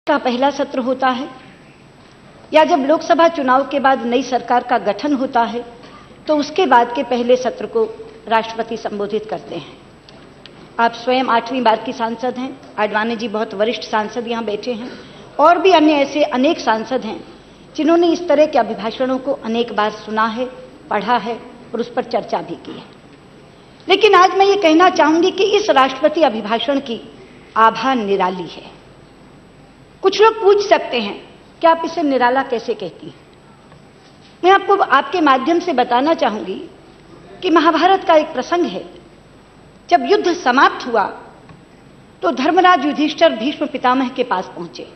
का पहला सत्र होता है या जब लोकसभा चुनाव के बाद नई सरकार का गठन होता है तो उसके बाद के पहले सत्र को राष्ट्रपति संबोधित करते हैं। आप स्वयं 8वीं बार की सांसद हैं, आडवाणी जी बहुत वरिष्ठ सांसद यहां बैठे हैं और भी अन्य ऐसे अनेक सांसद हैं जिन्होंने इस तरह के अभिभाषणों को अनेक बार सुना है, पढ़ा है और उस पर चर्चा भी की है। लेकिन आज मैं ये कहना चाहूंगी कि इस राष्ट्रपति अभिभाषण की आभा निराली है। कुछ लोग पूछ सकते हैं कि आप इसे निराला कैसे कहती हैं। मैं आपको आपके माध्यम से बताना चाहूंगी कि महाभारत का एक प्रसंग है। जब युद्ध समाप्त हुआ तो धर्मराज युधिष्ठिर भीष्म पितामह के पास पहुंचे।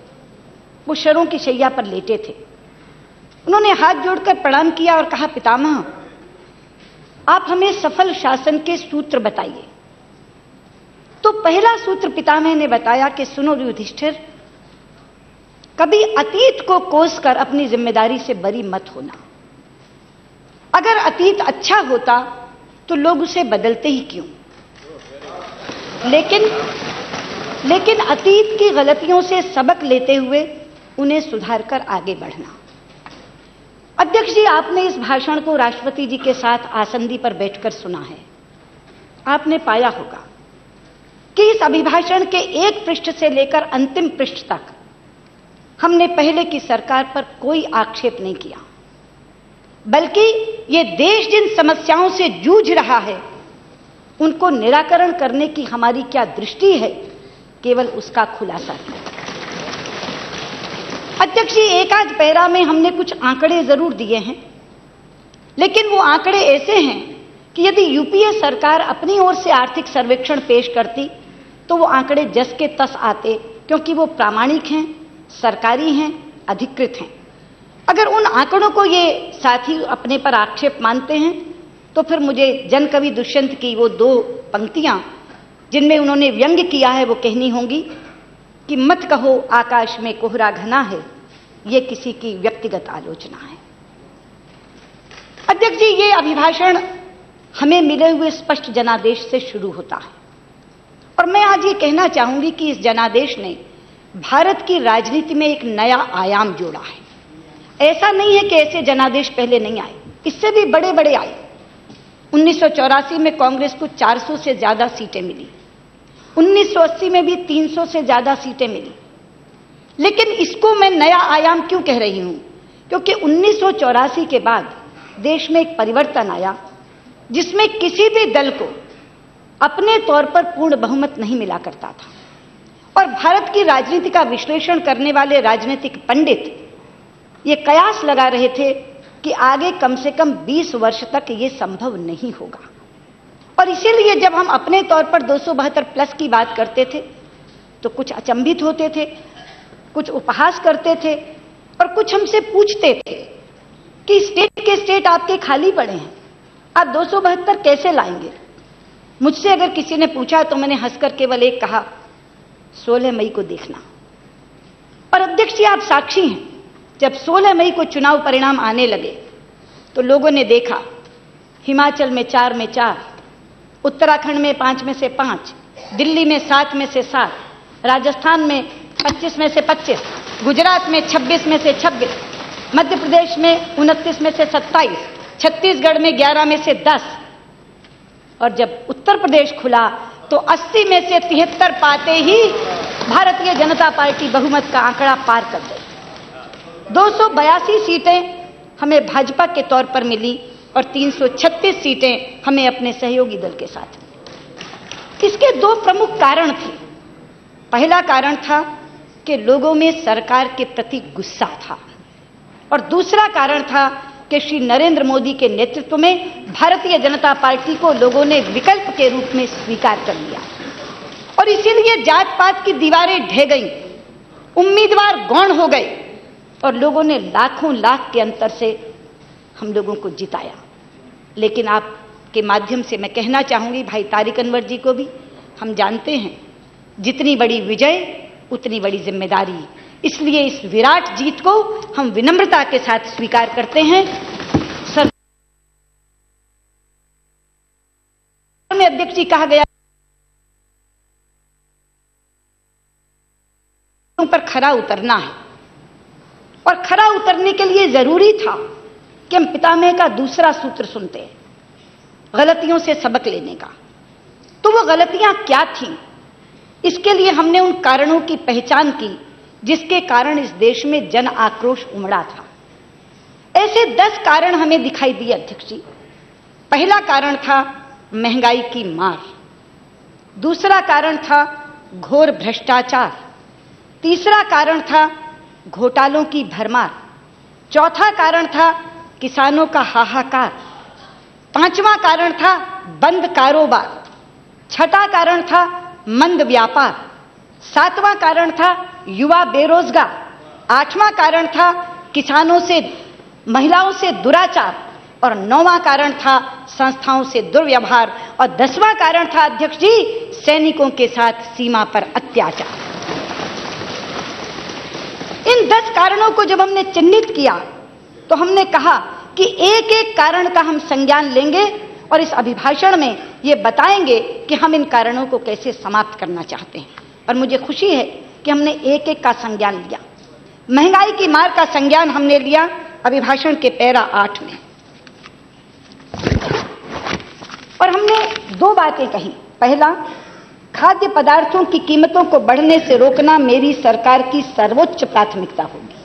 वो शरों की शैया पर लेटे थे। उन्होंने हाथ जोड़कर प्रणाम किया और कहा, पितामह आप हमें सफल शासन के सूत्र बताइए। तो पहला सूत्र पितामह ने बताया कि सुनो युधिष्ठिर, कभी अतीत को कोसकर अपनी जिम्मेदारी से बरी मत होना। अगर अतीत अच्छा होता तो लोग उसे बदलते ही क्यों। लेकिन अतीत की गलतियों से सबक लेते हुए उन्हें सुधारकर आगे बढ़ना। अध्यक्ष जी, आपने इस भाषण को राष्ट्रपति जी के साथ आसंदी पर बैठकर सुना है। आपने पाया होगा कि इस अभिभाषण के एक पृष्ठ से लेकर अंतिम पृष्ठ तक हमने पहले की सरकार पर कोई आक्षेप नहीं किया, बल्कि ये देश जिन समस्याओं से जूझ रहा है उनको निराकरण करने की हमारी क्या दृष्टि है, केवल उसका खुलासा किया। अध्यक्ष जी, एक आध पैरा में हमने कुछ आंकड़े जरूर दिए हैं, लेकिन वो आंकड़े ऐसे हैं कि यदि यूपीए सरकार अपनी ओर से आर्थिक सर्वेक्षण पेश करती तो वो आंकड़े जस के तस आते, क्योंकि वो प्रामाणिक हैं, सरकारी हैं, अधिकृत हैं। अगर उन आंकड़ों को ये साथी अपने पर आक्षेप मानते हैं तो फिर मुझे जनकवि दुष्यंत की वो 2 पंक्तियां जिनमें उन्होंने व्यंग्य किया है वो कहनी होंगी कि मत कहो आकाश में कोहरा घना है, ये किसी की व्यक्तिगत आलोचना है। अध्यक्ष जी, ये अभिभाषण हमें मिले हुए स्पष्ट जनादेश से शुरू होता है और मैं आज ये कहना चाहूंगी कि इस जनादेश ने भारत की राजनीति में एक नया आयाम जोड़ा है। ऐसा नहीं है कि ऐसे जनादेश पहले नहीं आए, इससे भी बड़े बड़े आए। 1984 में कांग्रेस को 400 से ज्यादा सीटें मिली, 1980 में भी 300 से ज्यादा सीटें मिली। लेकिन इसको मैं नया आयाम क्यों कह रही हूं, क्योंकि 1984 के बाद देश में एक परिवर्तन आया जिसमें किसी भी दल को अपने तौर पर पूर्ण बहुमत नहीं मिला करता था और भारत की राजनीति का विश्लेषण करने वाले राजनीतिक पंडित ये कयास लगा रहे थे कि आगे कम से कम 20 वर्ष तक ये संभव नहीं होगा। और इसीलिए जब हम अपने तौर पर 272 प्लस की बात करते थे तो कुछ अचंभित होते थे, कुछ उपहास करते थे और कुछ हमसे पूछते थे कि स्टेट के स्टेट आपके खाली पड़े हैं, आप 272 कैसे लाएंगे। मुझसे अगर किसी ने पूछा तो मैंने हंसकर केवल एक कहा, 16 मई को देखना। और अध्यक्ष जी, आप साक्षी हैं, जब 16 मई को चुनाव परिणाम आने लगे तो लोगों ने देखा हिमाचल में 4 में 4, उत्तराखंड में 5 में से 5, दिल्ली में 7 में से 7, राजस्थान में 25 में से 25, गुजरात में 26 में से 26, मध्य प्रदेश में 29 में से 27, छत्तीसगढ़ में 11 में से 10 और जब उत्तर प्रदेश खुला तो 80 में से 73 पाते ही भारतीय जनता पार्टी बहुमत का आंकड़ा पार कर गई। 282 सीटें हमें भाजपा के तौर पर मिली और 336 सीटें हमें अपने सहयोगी दल के साथ। इसके 2 प्रमुख कारण थे। पहला कारण था कि लोगों में सरकार के प्रति गुस्सा था और दूसरा कारण था कि श्री नरेंद्र मोदी के नेतृत्व में भारतीय जनता पार्टी को लोगों ने विकल्प के रूप में स्वीकार कर लिया और इसीलिए जात पात की दीवारें ढह गईं, उम्मीदवार गौण हो गए और लोगों ने लाखों लाख के अंतर से हम लोगों को जिताया। लेकिन आपके माध्यम से मैं कहना चाहूंगी भाई तारिक अनवर जी को भी, हम जानते हैं जितनी बड़ी विजय उतनी बड़ी जिम्मेदारी, इसलिए इस विराट जीत को हम विनम्रता के साथ स्वीकार करते हैं। सर में अध्यक्ष जी कहा गया पर खरा उतरना है, और खरा उतरने के लिए जरूरी था कि हम पितामह का दूसरा सूत्र सुनते हैं, गलतियों से सबक लेने का। तो वो गलतियां क्या थीं? इसके लिए हमने उन कारणों की पहचान की जिसके कारण इस देश में जन आक्रोश उमड़ा था। ऐसे 10 कारण हमें दिखाई दिए अध्यक्ष जी। पहला कारण था महंगाई की मार, दूसरा कारण था घोर भ्रष्टाचार, तीसरा कारण था घोटालों की भरमार, चौथा कारण था किसानों का हाहाकार, पांचवा कारण था बंद कारोबार, छठा कारण था मंद व्यापार, सातवां कारण था युवा बेरोजगार, आठवां कारण था किसानों से महिलाओं से दुराचार, और 9वां कारण था संस्थाओं से दुर्व्यवहार, और 10वां कारण था अध्यक्ष जी सैनिकों के साथ सीमा पर अत्याचार। इन 10 कारणों को जब हमने चिन्हित किया तो हमने कहा कि एक एक कारण का हम संज्ञान लेंगे और इस अभिभाषण में यह बताएंगे कि हम इन कारणों को कैसे समाप्त करना चाहते हैं। और मुझे खुशी है कि हमने एक एक का संज्ञान लिया। महंगाई की मार का संज्ञान हमने लिया अभिभाषण के पैरा 8 में, और हमने 2 बातें कही। पहला, खाद्य पदार्थों की कीमतों को बढ़ने से रोकना मेरी सरकार की सर्वोच्च प्राथमिकता होगी,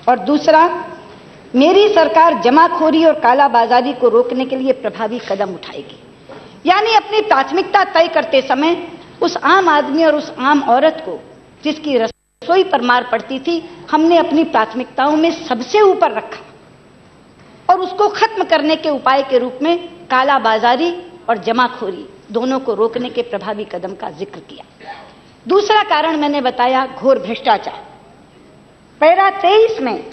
और दूसरा, मेरी सरकार जमाखोरी और कालाबाजारी को रोकने के लिए प्रभावी कदम उठाएगी। यानी अपनी प्राथमिकता तय करते समय उस आम आदमी और उस आम औरत को जिसकी रसोई पर मार पड़ती थी, हमने अपनी प्राथमिकताओं में सबसे ऊपर रखा और उसको खत्म करने के उपाय के रूप में कालाबाजारी और जमाखोरी दोनों को रोकने के प्रभावी कदम का जिक्र किया। दूसरा कारण मैंने बताया घोर भ्रष्टाचार। पैरा 23 में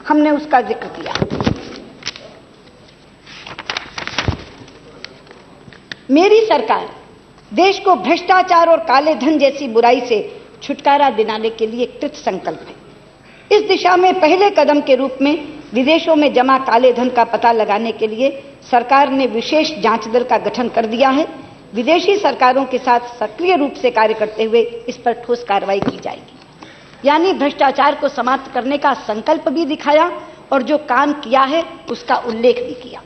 हमने उसका जिक्र किया। मेरी सरकार देश को भ्रष्टाचार और काले धन जैसी बुराई से छुटकारा दिलाने के लिए कृत संकल्प है। इस दिशा में पहले कदम के रूप में विदेशों में जमा काले धन का पता लगाने के लिए सरकार ने विशेष जांच दल का गठन कर दिया है। विदेशी सरकारों के साथ सक्रिय रूप से कार्य करते हुए इस पर ठोस कार्रवाई की जाएगी। यानी भ्रष्टाचार को समाप्त करने का संकल्प भी दिखाया और जो काम किया है उसका उल्लेख भी किया।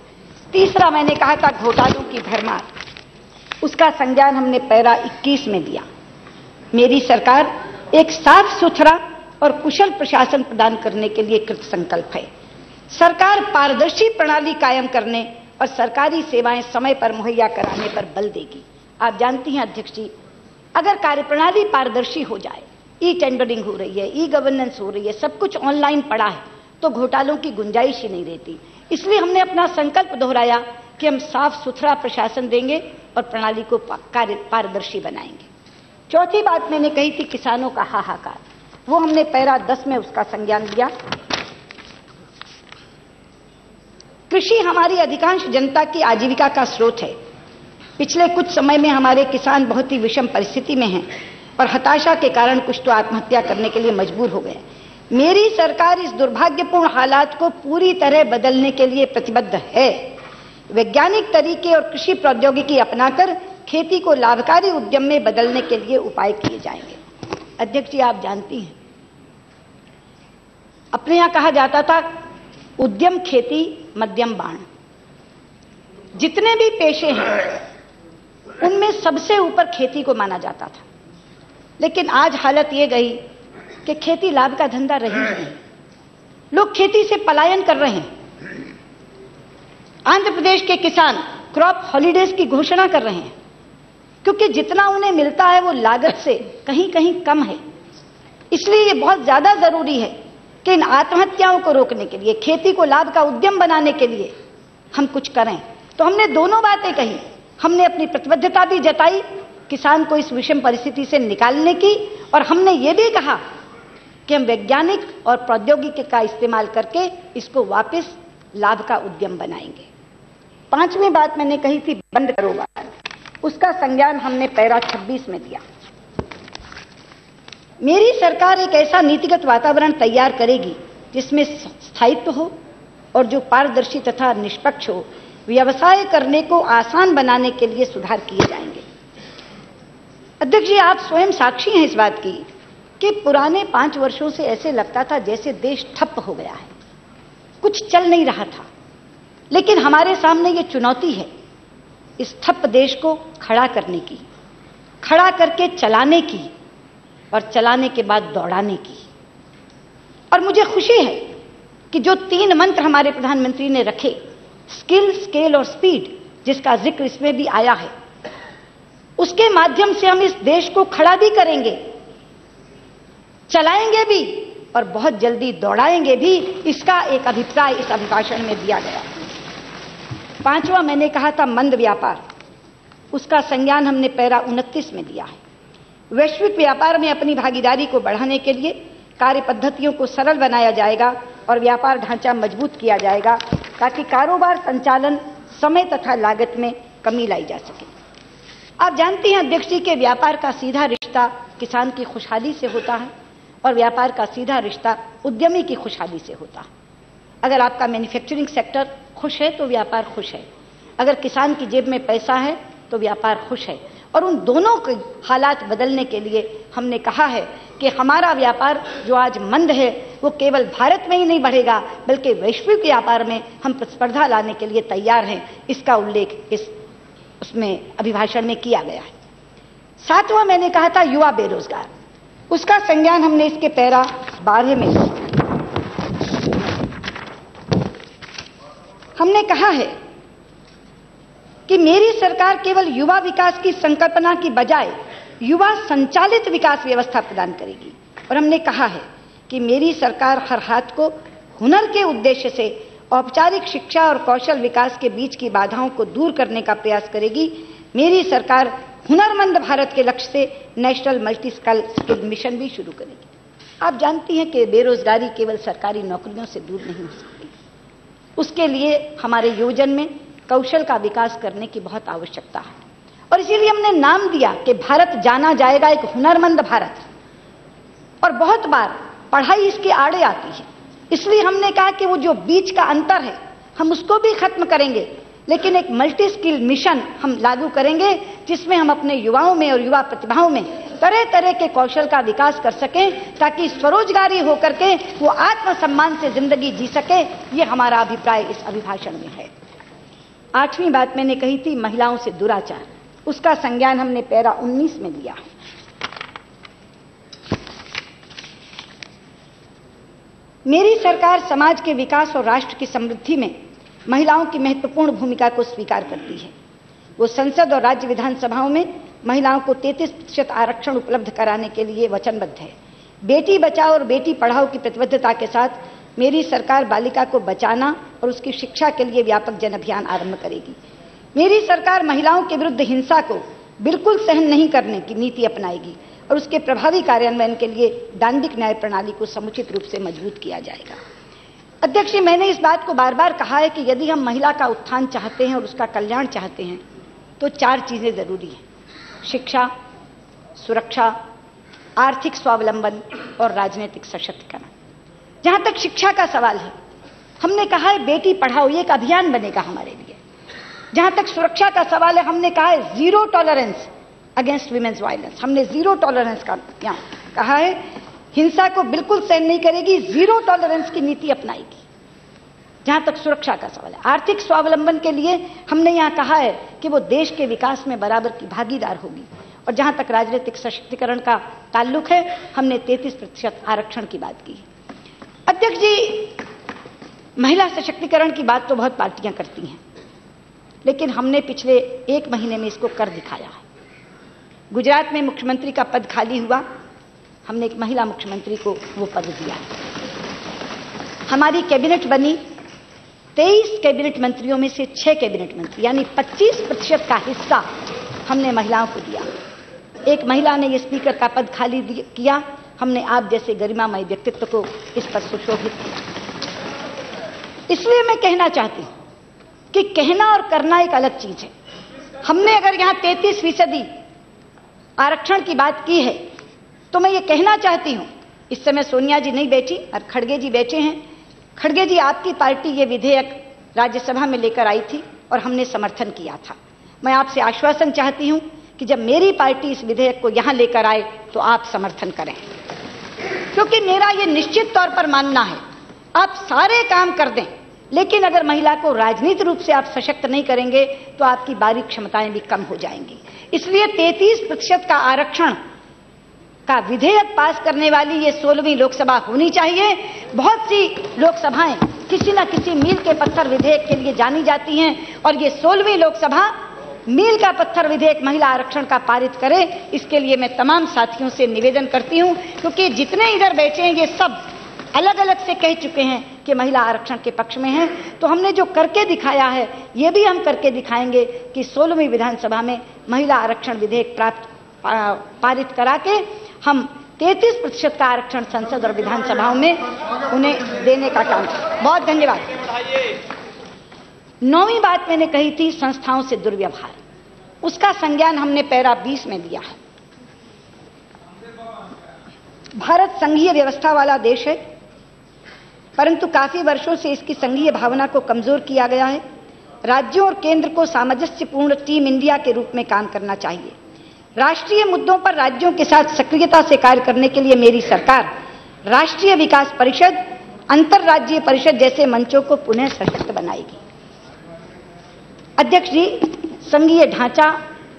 तीसरा, मैंने कहा था घोटालों की भरमार, उसका संज्ञान हमने पैरा 21 में दिया। मेरी सरकार एक साफ सुथरा और कुशल प्रशासन प्रदान करने के लिए कृत संकल्प है। सरकार पारदर्शी प्रणाली कायम करने और सरकारी सेवाएं समय पर मुहैया कराने पर बल देगी। आप जानती हैं अध्यक्ष जी, अगर कार्यप्रणाली पारदर्शी हो जाए, ई टेंडरिंग हो रही है, ई गवर्नेंस हो रही है, सब कुछ ऑनलाइन पड़ा है, तो घोटालों की गुंजाइश ही नहीं रहती। इसलिए हमने अपना संकल्प दोहराया कि हम साफ सुथरा प्रशासन देंगे और प्रणाली को पारदर्शी बनाएंगे। चौथी बात मैंने कही थी किसानों का हाहाकार, वो हमने पैरा 10 में उसका संज्ञान लिया। कृषि हमारी अधिकांश जनता की आजीविका का स्रोत है। पिछले कुछ समय में हमारे किसान बहुत ही विषम परिस्थिति में हैं और हताशा के कारण कुछ तो आत्महत्या करने के लिए मजबूर हो गए। मेरी सरकार इस दुर्भाग्यपूर्ण हालात को पूरी तरह बदलने के लिए प्रतिबद्ध है। वैज्ञानिक तरीके और कृषि प्रौद्योगिकी अपनाकर खेती को लाभकारी उद्यम में बदलने के लिए उपाय किए जाएंगे। अध्यक्ष जी, आप जानती हैं, अपने यहां कहा जाता था उद्यम खेती मध्यम बाण। जितने भी पेशे हैं उनमें सबसे ऊपर खेती को माना जाता था, लेकिन आज हालत यह गई कि खेती लाभ का धंधा रही नहीं। लोग खेती से पलायन कर रहे हैं। आंध्र प्रदेश के किसान क्रॉप हॉलिडेज की घोषणा कर रहे हैं, क्योंकि जितना उन्हें मिलता है वो लागत से कहीं कहीं कम है। इसलिए ये बहुत ज्यादा जरूरी है कि इन आत्महत्याओं को रोकने के लिए, खेती को लाभ का उद्यम बनाने के लिए हम कुछ करें। तो हमने दोनों बातें कही। हमने अपनी प्रतिबद्धता भी जताई किसान को इस विषम परिस्थिति से निकालने की, और हमने ये भी कहा कि हम वैज्ञानिक और प्रौद्योगिकी का इस्तेमाल करके इसको वापस लाभ का उद्यम बनाएंगे। पांचवी बात मैंने कही थी बंद कारोबार, उसका संज्ञान हमने पैरा 26 में दिया। मेरी सरकार एक ऐसा नीतिगत वातावरण तैयार करेगी जिसमें स्थायित्व हो और जो पारदर्शी तथा निष्पक्ष हो। व्यवसाय करने को आसान बनाने के लिए सुधार किए जाएंगे। अध्यक्ष जी, आप स्वयं साक्षी हैं इस बात की कि पुराने 5 वर्षों से ऐसे लगता था जैसे देश ठप हो गया है, कुछ चल नहीं रहा था। लेकिन हमारे सामने ये चुनौती है इस ठप देश को खड़ा करने की, खड़ा करके चलाने की और चलाने के बाद दौड़ाने की। और मुझे खुशी है कि जो 3 मंत्र हमारे प्रधानमंत्री ने रखे, स्किल, स्केल और स्पीड, जिसका जिक्र इसमें भी आया है, उसके माध्यम से हम इस देश को खड़ा भी करेंगे, चलाएंगे भी और बहुत जल्दी दौड़ाएंगे भी। इसका एक अभिप्राय इस अभिभाषण में दिया गया। 5वां मैंने कहा था मंद व्यापार, उसका संज्ञान हमने पैरा 29 में दिया है। वैश्विक व्यापार में अपनी भागीदारी को बढ़ाने के लिए कार्य पद्धतियों को सरल बनाया जाएगा और व्यापार ढांचा मजबूत किया जाएगा ताकि कारोबार संचालन, समय तथा लागत में कमी लाई जा सके। आप जानती हैं अध्यक्ष जी के व्यापार का सीधा रिश्ता किसान की खुशहाली से होता है और व्यापार का सीधा रिश्ता उद्यमी की खुशहाली से होता है। अगर आपका मैन्युफैक्चरिंग सेक्टर खुश है तो व्यापार खुश है, अगर किसान की जेब में पैसा है तो व्यापार खुश है। और उन दोनों के हालात बदलने के लिए हमने कहा है कि हमारा व्यापार जो आज मंद है वो केवल भारत में ही नहीं बढ़ेगा बल्कि वैश्विक व्यापार में हम प्रतिस्पर्धा लाने के लिए तैयार हैं। इसका उल्लेख उसमें अभिभाषण में किया गया है। 7वां मैंने कहा था युवा बेरोजगार, उसका संज्ञान हमने इसके पैरा 12 में लिया। हमने कहा है कि मेरी सरकार केवल युवा विकास की संकल्पना की बजाय युवा संचालित विकास व्यवस्था प्रदान करेगी। और हमने कहा है कि मेरी सरकार हर हाथ को हुनर के उद्देश्य से औपचारिक शिक्षा और कौशल विकास के बीच की बाधाओं को दूर करने का प्रयास करेगी। मेरी सरकार हुनरमंद भारत के लक्ष्य से नेशनल मल्टी स्किल मिशन भी शुरू करेगी। आप जानती हैं कि बेरोजगारी केवल सरकारी नौकरियों से दूर नहीं हो सकती, उसके लिए हमारे योजन में कौशल का विकास करने की बहुत आवश्यकता है। और इसीलिए हमने नाम दिया कि भारत जाना जाएगा एक हुनरमंद भारत। और बहुत बार पढ़ाई इसके आड़े आती है, इसलिए हमने कहा कि वो जो बीच का अंतर है हम उसको भी खत्म करेंगे, लेकिन एक मल्टी स्किल मिशन हम लागू करेंगे जिसमें हम अपने युवाओं में और युवा प्रतिभाओं में तरह तरह के कौशल का विकास कर सकें ताकि स्वरोजगारी होकर के वो आत्मसम्मान से जिंदगी जी सके। ये हमारा अभिप्राय इस अभिभाषण में है। 8वीं बात मैंने कही थी महिलाओं से दुराचार, उसका संज्ञान हमने पैरा 19 में दिया है। मेरी सरकार समाज के विकास और राष्ट्र की समृद्धि में महिलाओं की महत्वपूर्ण भूमिका को स्वीकार करती है। वो संसद और राज्य विधानसभाओं में महिलाओं को 33% आरक्षण उपलब्ध कराने के लिए वचनबद्ध है। बेटी बचाओ और बेटी पढ़ाओ की प्रतिबद्धता के साथ मेरी सरकार बालिका को बचाना और उसकी शिक्षा के लिए व्यापक जन अभियान आरंभ करेगी। मेरी सरकार महिलाओं के विरुद्ध हिंसा को बिल्कुल सहन नहीं करने की नीति अपनाएगी और उसके प्रभावी कार्यान्वयन के लिए दांडिक न्याय प्रणाली को समुचित रूप से मजबूत किया जाएगा। अध्यक्ष जी, मैंने इस बात को बार बार कहा है कि यदि हम महिला का उत्थान चाहते हैं और उसका कल्याण चाहते हैं तो 4 चीजें जरूरी हैं: शिक्षा, सुरक्षा, आर्थिक स्वावलंबन और राजनीतिक सशक्तिकरण। जहां तक शिक्षा का सवाल है, हमने कहा है बेटी पढ़ाओ, ये एक अभियान बनेगा हमारे लिए। जहां तक सुरक्षा का सवाल है, हमने कहा है zero tolerance against women's violence. हमने जीरो टॉलरेंस का यहां कहा है, हिंसा को बिल्कुल सहन नहीं करेगी, जीरो टॉलरेंस की नीति अपनाएगी। जहां तक सुरक्षा का सवाल है, आर्थिक स्वावलंबन के लिए हमने यहां कहा है कि वो देश के विकास में बराबर की भागीदार होगी। और जहां तक राजनीतिक सशक्तिकरण का ताल्लुक है, हमने 33% आरक्षण की बात की है। अध्यक्ष जी, महिला सशक्तिकरण की बात तो बहुत पार्टियां करती हैं, लेकिन हमने पिछले 1 महीने में इसको कर दिखाया है। गुजरात में मुख्यमंत्री का पद खाली हुआ, हमने एक महिला मुख्यमंत्री को वो पद दिया। हमारी कैबिनेट बनी, 23 कैबिनेट मंत्रियों में से 6 कैबिनेट मंत्री यानी 25% का हिस्सा हमने महिलाओं को दिया। एक महिला ने ये स्पीकर का पद खाली किया, हमने आप जैसे गरिमामय व्यक्तित्व को इस पर सुशोभित किया। इसलिए मैं कहना चाहती हूं कि कहना और करना एक अलग चीज है। हमने अगर यहां 33% आरक्षण की बात की है तो मैं ये कहना चाहती हूं, इस समय सोनिया जी नहीं बैठी और खड़गे जी बैठे हैं। खड़गे जी, आपकी पार्टी ये विधेयक राज्यसभा में लेकर आई थी और हमने समर्थन किया था। मैं आपसे आश्वासन चाहती हूं कि जब मेरी पार्टी इस विधेयक को यहां लेकर आए तो आप समर्थन करें। क्योंकि मेरा ये निश्चित तौर पर मानना है, आप सारे काम कर दें, लेकिन अगर महिला को राजनीतिक रूप से आप सशक्त नहीं करेंगे तो आपकी बारीक क्षमताएं भी कम हो जाएंगी। इसलिए 33% का आरक्षण का विधेयक पास करने वाली ये 16वीं लोकसभा होनी चाहिए। बहुत सी लोकसभाएं किसी न किसी मील के पत्थर विधेयक के लिए जानी जाती हैं और ये 16वीं लोकसभा मील का पत्थर विधेयक महिला आरक्षण का पारित करे। इसके लिए मैं तमाम साथियों से निवेदन करती हूं, क्योंकि जितने इधर बैठे हैं ये सब अलग अलग से कह चुके हैं कि महिला आरक्षण के पक्ष में हैं। तो हमने जो करके दिखाया है ये भी हम करके दिखाएंगे कि 16वीं विधानसभा में महिला आरक्षण विधेयक पारित करा के हम 33% का आरक्षण संसद और विधानसभाओं में उन्हें देने का काम। बहुत धन्यवाद। 9वीं बात मैंने कही थी संस्थाओं से दुर्व्यवहार, उसका संज्ञान हमने पैरा 20 में दिया है। भारत संघीय व्यवस्था वाला देश है, परंतु काफी वर्षों से इसकी संघीय भावना को कमजोर किया गया है। राज्यों और केंद्र को सामंजस्यपूर्ण टीम इंडिया के रूप में काम करना चाहिए। राष्ट्रीय मुद्दों पर राज्यों के साथ सक्रियता से कार्य करने के लिए मेरी सरकार राष्ट्रीय विकास परिषद, अंतरराज्यीय परिषद जैसे मंचों को पुनः सशक्त बनाएगी। अध्यक्ष जी, संघीय ढांचा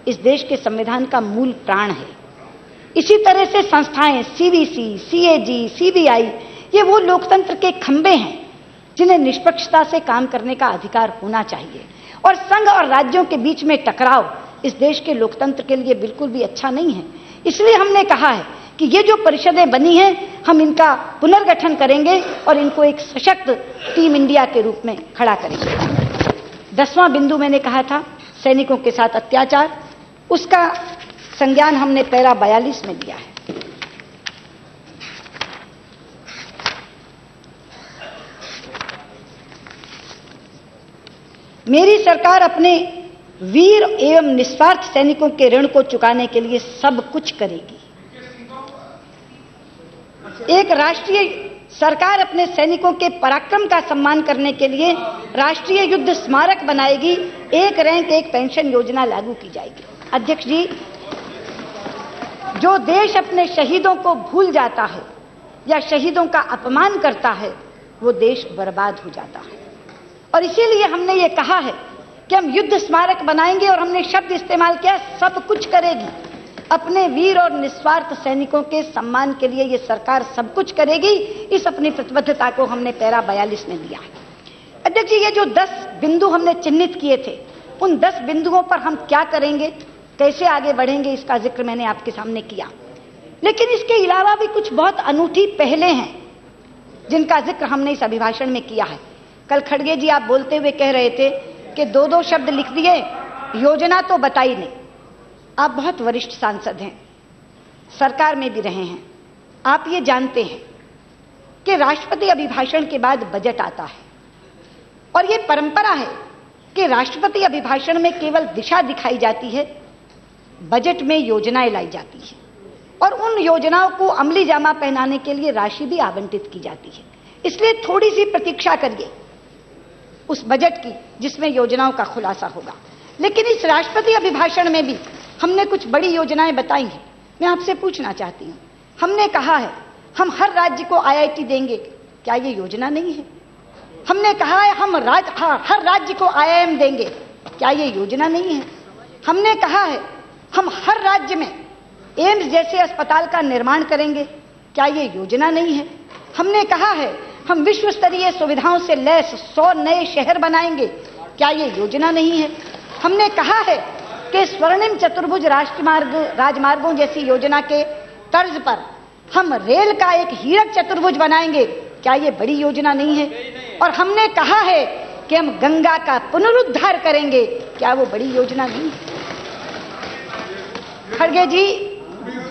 इस देश के संविधान का मूल प्राण है। इसी तरह से संस्थाएं सीवीसी, सीएजी, सीबीआई ये वो लोकतंत्र के खंभे हैं जिन्हें निष्पक्षता से काम करने का अधिकार होना चाहिए। और संघ और राज्यों के बीच में टकराव इस देश के लोकतंत्र के लिए बिल्कुल भी अच्छा नहीं है। इसलिए हमने कहा है कि ये जो परिषदें बनी हैं हम इनका पुनर्गठन करेंगे और इनको एक सशक्त टीम इंडिया के रूप में खड़ा करेंगे। 10वां बिंदु मैंने कहा था सैनिकों के साथ अत्याचार, उसका संज्ञान हमने पैरा 42 में दिया है। मेरी सरकार अपने वीर एवं निस्वार्थ सैनिकों के ऋण को चुकाने के लिए सब कुछ करेगी। एक राष्ट्रीय सरकार अपने सैनिकों के पराक्रम का सम्मान करने के लिए राष्ट्रीय युद्ध स्मारक बनाएगी। एक रैंक एक पेंशन योजना लागू की जाएगी। अध्यक्ष जी, जो देश अपने शहीदों को भूल जाता है या शहीदों का अपमान करता है वो देश बर्बाद हो जाता है। और इसीलिए हमने ये कहा है कि हम युद्ध स्मारक बनाएंगे और हमने शब्द इस्तेमाल किया सब कुछ करेगी। अपने वीर और निस्वार्थ सैनिकों के सम्मान के लिए ये सरकार सब कुछ करेगी। इस अपनी प्रतिबद्धता को हमने पैरा 42 में दिया है। अध्यक्ष जी, ये जो 10 बिंदु हमने चिन्हित किए थे उन 10 बिंदुओं पर हम क्या करेंगे, कैसे आगे बढ़ेंगे, इसका जिक्र मैंने आपके सामने किया। लेकिन इसके अलावा भी कुछ बहुत अनूठी पहलें हैं जिनका जिक्र हमने इस अभिभाषण में किया है। कल खड़गे जी आप बोलते हुए कह रहे थे कि 2-2 शब्द लिख दिए, योजना तो बताई नहीं। आप बहुत वरिष्ठ सांसद हैं, सरकार में भी रहे हैं, आप ये जानते हैं कि राष्ट्रपति अभिभाषण के बाद बजट आता है और ये परंपरा है कि राष्ट्रपति अभिभाषण में केवल दिशा दिखाई जाती है, बजट में योजनाएं लाई जाती है और उन योजनाओं को अमली जामा पहनाने के लिए राशि भी आवंटित की जाती है। इसलिए थोड़ी सी प्रतीक्षा करिए उस बजट की जिसमें योजनाओं का खुलासा होगा। लेकिन इस राष्ट्रपति अभिभाषण में भी हमने कुछ बड़ी योजनाएं बताई हैं। मैं आपसे पूछना चाहती हूं, हमने कहा है हम हर राज्य को आईआईटी देंगे, क्या ये योजना नहीं है? हमने कहा है हम हर राज्य को आईआईएम देंगे, क्या ये योजना नहीं है? हमने कहा है हम हर राज्य में एम्स जैसे अस्पताल का निर्माण करेंगे, क्या ये योजना नहीं है? हमने कहा है हम विश्व स्तरीय सुविधाओं से लैस 100 नए शहर बनाएंगे, क्या ये योजना नहीं है? हमने कहा है कि स्वर्णिम चतुर्भुज राजमार्गों जैसी योजना के तर्ज पर हम रेल का एक हीरक चतुर्भुज बनाएंगे, क्या ये बड़ी योजना नहीं है? और हमने कहा है कि हम गंगा का पुनरुद्धार करेंगे, क्या वो बड़ी योजना नहीं है? खड़गे जी,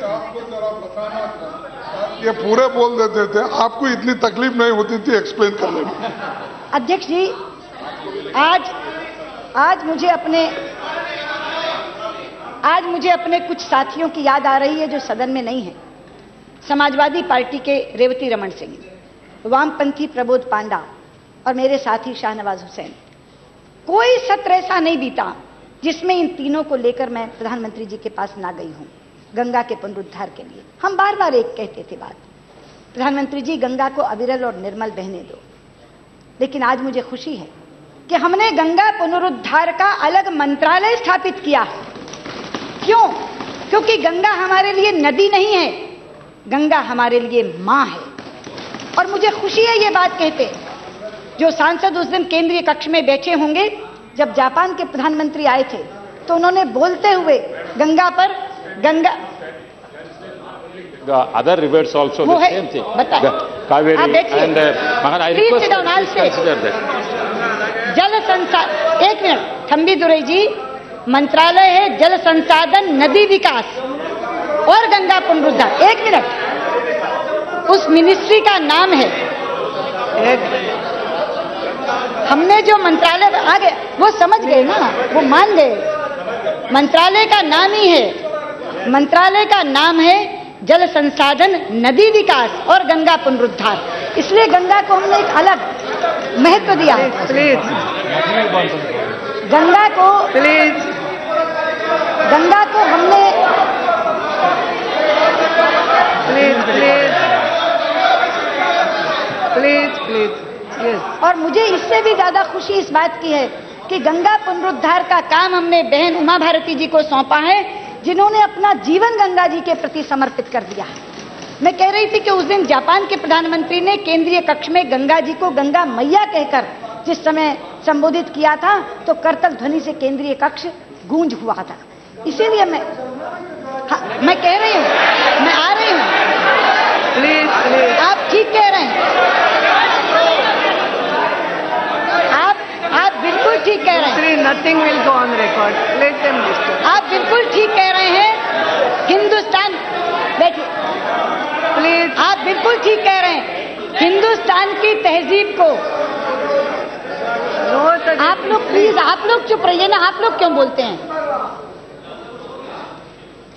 आपको जरा बताना था, ये पूरे बोल देते थे, आपको इतनी तकलीफ नहीं होती थी एक्सप्लेन करने में। अध्यक्ष जी, आज मुझे अपने कुछ साथियों की याद आ रही है जो सदन में नहीं है। समाजवादी पार्टी के रेवती रमन सिंह, वामपंथी प्रबोध पांडा और मेरे साथी शाहनवाज हुसैन। कोई सत्र ऐसा नहीं बीता जिसमें इन तीनों को लेकर मैं प्रधानमंत्री जी के पास ना गई हूं गंगा के पुनरुद्धार के लिए। हम बार बार एक कहते थे बात, प्रधानमंत्री जी, गंगा को अविरल और निर्मल बहने दो। लेकिन आज मुझे खुशी है कि हमने गंगा पुनरुद्धार का अलग मंत्रालय स्थापित किया है। क्यों? क्योंकि गंगा हमारे लिए नदी नहीं है, गंगा हमारे लिए मां है। और मुझे खुशी है ये बात कहते, जो सांसद उस दिन केंद्रीय कक्ष में बैठे होंगे, जब जापान के प्रधानमंत्री आए थे तो उन्होंने बोलते हुए गंगा पर Ganga other rivers also the same thing, Kaveri and मगर आई रिक्वेस्ट कंसीडर दैट जल संसाधन, एक मिनट थम्बी दुरई जी, मंत्रालय है जल संसाधन, नदी विकास और गंगा पुनरुद्धार। एक मिनट, उस मिनिस्ट्री का नाम है, हमने जो मंत्रालय आ गए वो समझ गए ना, वो मान गए। मंत्रालय का नाम ही है, मंत्रालय का नाम है जल संसाधन, नदी विकास और गंगा पुनरुद्धार। इसलिए गंगा को हमने एक अलग महत्व दिया। गंगा को गंगा को हमने और मुझे इससे भी ज्यादा खुशी इस बात की है कि गंगा पुनरुद्धार का काम हमने बहन उमा भारती जी को सौंपा है, जिन्होंने अपना जीवन गंगा जी के प्रति समर्पित कर दिया है। मैं कह रही थी कि उस दिन जापान के प्रधानमंत्री ने केंद्रीय कक्ष में गंगा जी को गंगा मैया कहकर जिस समय संबोधित किया था, तो करतल ध्वनि से केंद्रीय कक्ष गूंज हुआ था। इसीलिए मैं कह रही हूं, मैं आ रही हूं, आप ठीक कह रहे हैं, आप बिल्कुल ठीक कह रहे हैं। Nothing will go on record, let them discuss. आप बिल्कुल ठीक कह रहे हैं। हिंदुस्तान, बैठिए प्लीज, आप बिल्कुल ठीक कह रहे हैं। हिंदुस्तान की तहजीब को आप लोग प्लीज, आप लोग चुप रहिए ना, आप लोग क्यों बोलते हैं?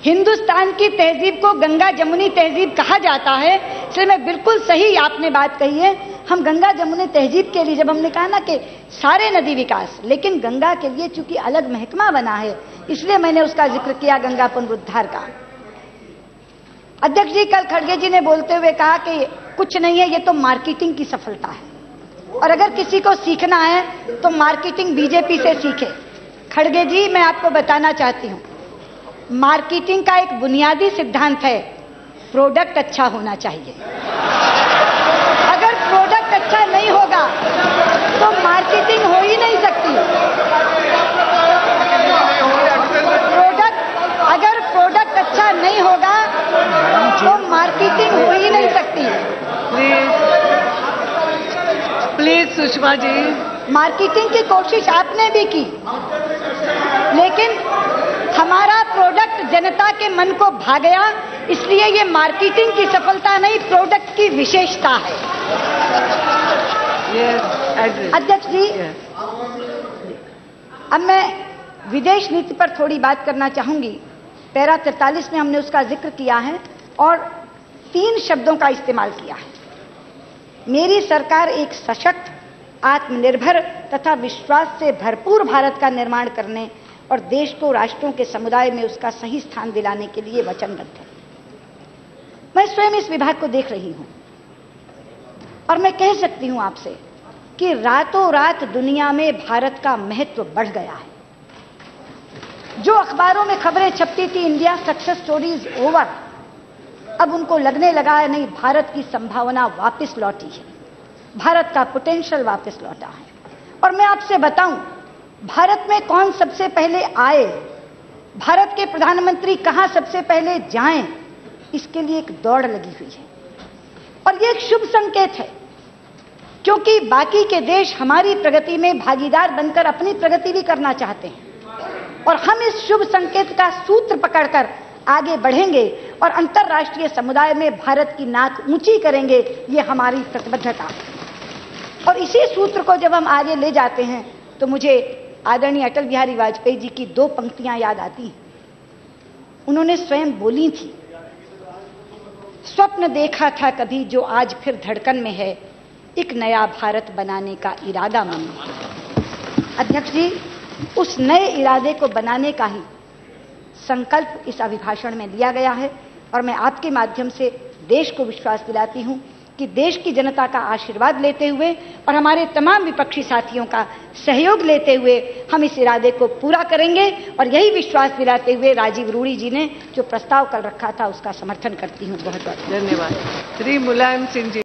हिंदुस्तान की तहजीब को गंगा जमुनी तहजीब कहा जाता है, इसलिए मैं बिल्कुल सही आपने बात कही है। हम गंगा जमुनी तहजीब के लिए, जब हमने कहा ना कि सारे नदी विकास, लेकिन गंगा के लिए चूंकि अलग महकमा बना है, इसलिए मैंने उसका जिक्र किया गंगा पुनरुद्धार का। अध्यक्ष जी, कल खड़गे जी ने बोलते हुए कहा कि कुछ नहीं है, ये तो मार्केटिंग की सफलता है, और अगर किसी को सीखना है तो मार्केटिंग बीजेपी से सीखे। खड़गे जी, मैं आपको बताना चाहती हूं, मार्केटिंग का एक बुनियादी सिद्धांत है, प्रोडक्ट अच्छा होना चाहिए। अगर प्रोडक्ट अच्छा नहीं होगा तो मार्केटिंग हो ही नहीं सकती। अगर प्रोडक्ट अच्छा नहीं होगा तो मार्केटिंग हो ही नहीं सकती। प्लीज सुषमा जी, मार्केटिंग की कोशिश आपने भी की, लेकिन हमारा प्रोडक्ट जनता के मन को भा गया, इसलिए ये मार्केटिंग की सफलता नहीं, प्रोडक्ट की विशेषता है। अध्यक्ष जी, अब मैं विदेश नीति पर थोड़ी बात करना चाहूंगी। पैरा 43 में हमने उसका जिक्र किया है और 3 शब्दों का इस्तेमाल किया है। मेरी सरकार एक सशक्त, आत्मनिर्भर तथा विश्वास से भरपूर भारत का निर्माण करने और देश को राष्ट्रों के समुदाय में उसका सही स्थान दिलाने के लिए वचनबद्ध है। मैं स्वयं इस विभाग को देख रही हूं और मैं कह सकती हूं आपसे कि रातों रात दुनिया में भारत का महत्व बढ़ गया है। जो अखबारों में खबरें छपती थी, इंडिया सक्सेस स्टोरीज ओवर, अब उनको लगने लगा है नहीं, भारत की संभावना वापस लौटी है, भारत का पोटेंशियल वापस लौटा है। और मैं आपसे बताऊं, भारत में कौन सबसे पहले आए, भारत के प्रधानमंत्री कहां सबसे पहले जाएं, इसके लिए एक दौड़ लगी हुई है। और ये एक शुभ संकेत है, क्योंकि बाकी के देश हमारी प्रगति में भागीदार बनकर अपनी प्रगति भी करना चाहते हैं, और हम इस शुभ संकेत का सूत्र पकड़कर आगे बढ़ेंगे और अंतर्राष्ट्रीय समुदाय में भारत की नाक ऊंची करेंगे, ये हमारी प्रतिबद्धता है। और इसी सूत्र को जब हम आगे ले जाते हैं तो मुझे आदरणीय अटल बिहारी वाजपेयी जी की 2 पंक्तियां याद आती हैं। उन्होंने स्वयं बोली थी, स्वप्न देखा था कभी जो आज फिर धड़कन में है, एक नया भारत बनाने का इरादा मन में। अध्यक्ष जी, उस नए इरादे को बनाने का ही संकल्प इस अभिभाषण में लिया गया है। और मैं आपके माध्यम से देश को विश्वास दिलाती हूं कि देश की जनता का आशीर्वाद लेते हुए और हमारे तमाम विपक्षी साथियों का सहयोग लेते हुए हम इस इरादे को पूरा करेंगे। और यही विश्वास दिलाते हुए राजीव रूड़ी जी ने जो प्रस्ताव कल रखा था उसका समर्थन करती हूं। बहुत बहुत धन्यवाद। श्री मुलायम सिंह जी।